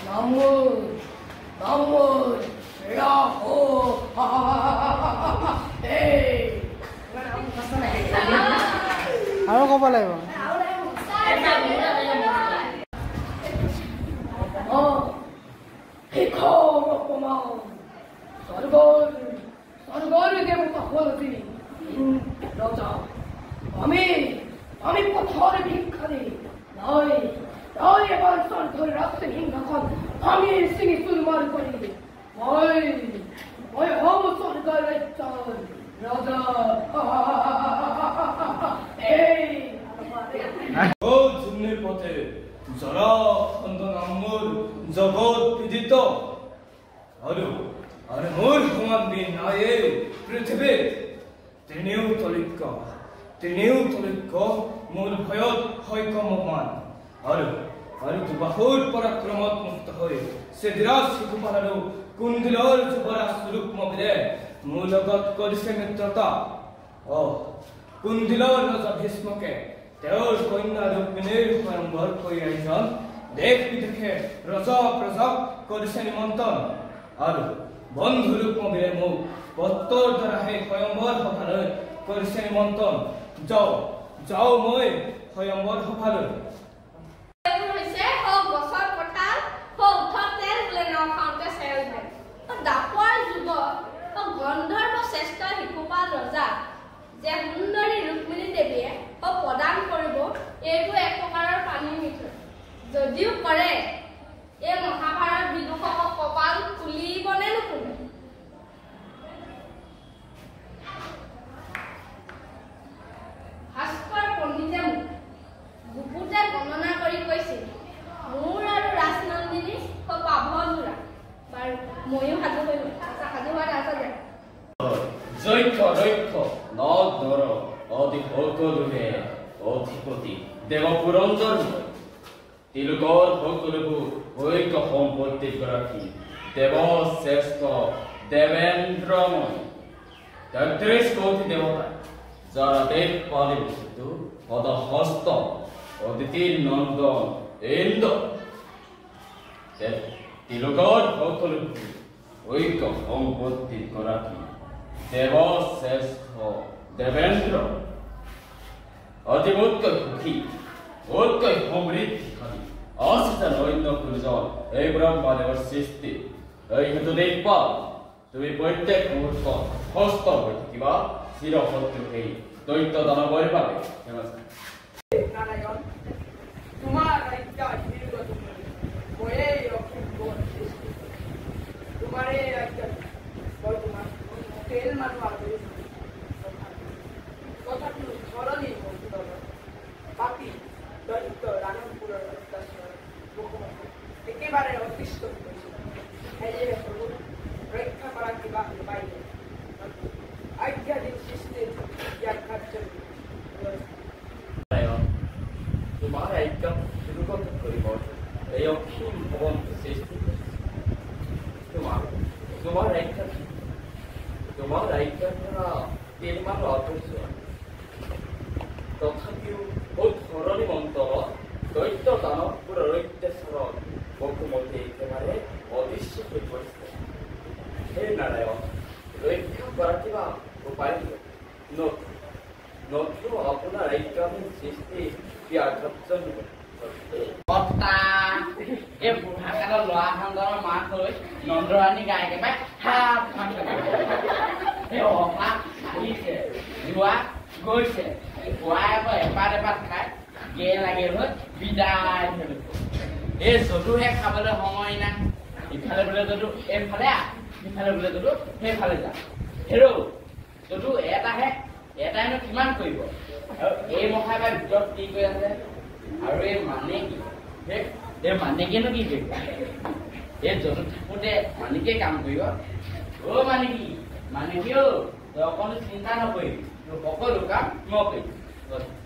나무 야호 에이 আৰু ক'ব লাগিব স্বর্গের দেবতা হলছি রাজা আমি পথর ভিক্ষা দিই নয় এবার স্বর্গের রাখতে হিংসা আমি সিংহ সুলমার করি ওই হব স্বর্গের রাজা এই ও জুনের পথে যারা খন্দন আম্মুর জগৎ বিদিত আর মোর সমান দিন নায়ে পৃথিবীত তিনিও তলিক্য মোর ভয়ত হৈকমমান আৰু দুবাহুৰ পৰাক্ৰমত মুক্ত হৈ সিদ্ধিৰাজ শিশুপাল আৰু কুণ্ডিলৰ যুৱৰাজ সুৰুক্মবিদে মোৰ লগত কৰিছে মিত্ৰতা কুণ্ডিলৰ ৰজা ভীষ্মকে তেওঁৰ কন্যা ৰুক্মিণীৰ স্বয়ংবৰ কৰি আয়োজন দেশ বিদেশে ৰজা প্ৰজাক কৰিছে নিমন্ত্ৰণ আৰু বন্ধু ৰুক্মবীৰে মোক পত্ৰৰ দ্বাৰা সেই স্বয়ংবৰ সভালৈ কৰিছে নিমন্ত্ৰণ যাওঁ মই স্বয়ংবৰ সভালৈ গন্ধৰ্ব শ্ৰেষ্ঠ শিশুপাল ৰজা যে সুন্দৰী ৰুক্মিণী দেৱীয়ে প্ৰদান কৰিব এইটো এক প্ৰকাৰৰ পানীৰ মিঠৈ যদিও কৰে এই মহাভাৰত বিদুষকক কপাল খুলিবনে নুখুলে ভাস্কৰ পণ্ডিতে গুপুতে গণনা কৰি কৈছিল মোৰ আৰু ৰাজনন্দিনী পাভযোৰা বাৰু ময়ো সাজু কৰিলো সাজু হোৱাৰ আছে যে যক্ষ নদৰ অতি সকলোৰে অধিপতি দেৱপুৰঞ্জৰ তিলকৰ সকলোবোৰ ঐক্য সম্পত্তিৰ গৰাকী দেৱশ্ৰেষ্ঠ দেৱেন্দ্ৰময় ৩৩ কোটি দেৱতা যাৰ দেশ পালি বস্তু পদহস্ত অদিতিৰ নন্দন ইন্দ্ৰ তিলকৰ সকলোবোৰ ঐক্য সম্পত্তিৰ গৰাকী দেৱশ্ৰেষ্ঠ দেৱেন্দ্ৰ অতিমুৎকৈ সুখী উৎকৈ সমৃদ্ধিশালী অচিতান অন্য গুৰুজন এই ব্ৰহ্মদেৱৰ সৃষ্টি এই হেতু দেখপাল তুমি প্ৰত্যেক মুহূৰ্তত হস্ত হৈ থাকিবা চিৰশত্ৰু সেই দৈত্য দানৱৰ বাবে নারায়ণ তোমার রাজ্য নির্গত বয়ে তোমারে রাজ্য বর্তমান তেল মানু আদরি কথাটি ধরণী পাপি দৈত্য রানপুরের অত্যাচার মুখোমুখি একেবারে অতিষ্ঠ হয়েছিল রক্ষা করা কিবা বাইরে আজ্ঞাধীন সৃষ্টির কার্য তোমাৰ আজ্ঞা দুৰ্গত কৰিব এই অসীম ভৱন সৃষ্টি তোমাৰ আজ্ঞাৰ পৰা কেইমান অৰ্থ তথাপিও বহুত ধৰণী মন্ত্ৰত দৈত্য দানৱবোৰৰ অত্যাচাৰত মুখোমুখি একেবাৰে অদৃশ্য হৈ পৰিছে হে নাৰায়ণ ৰক্ষা কৰা কিবা উপায় নথিও আপোনাৰ আজ্ঞাধীন সৃষ্টি এই বুঢ়াকালৰ ল'ৰা সন্তানৰ মাক হৈ নন্দৰাণী গায়কে পাই অহা আহিছে যোৱা গৈছে খোৱাই আকৌ এপাত খাই গে লাগে হৈ বিদায় ধৰিব এই যদুহে খাবলৈ সময় নাই ইফালে বোলে যদু এইফালে সিফালে বোলে যদু সেইফালে যা হেৰৌ যদু এটাইনো কিমান কৰিব আৰু এই মহাবাৰ ভিতৰত কি কৰি আছে আৰু এই মানে কি এই মানিকেনো কি কৰিব এই যদু থাকোঁতে মানিকে কাম কৰিব মানিকি তই অকণো চিন্তা নকৰিবি সকলো কাম মই কৰিম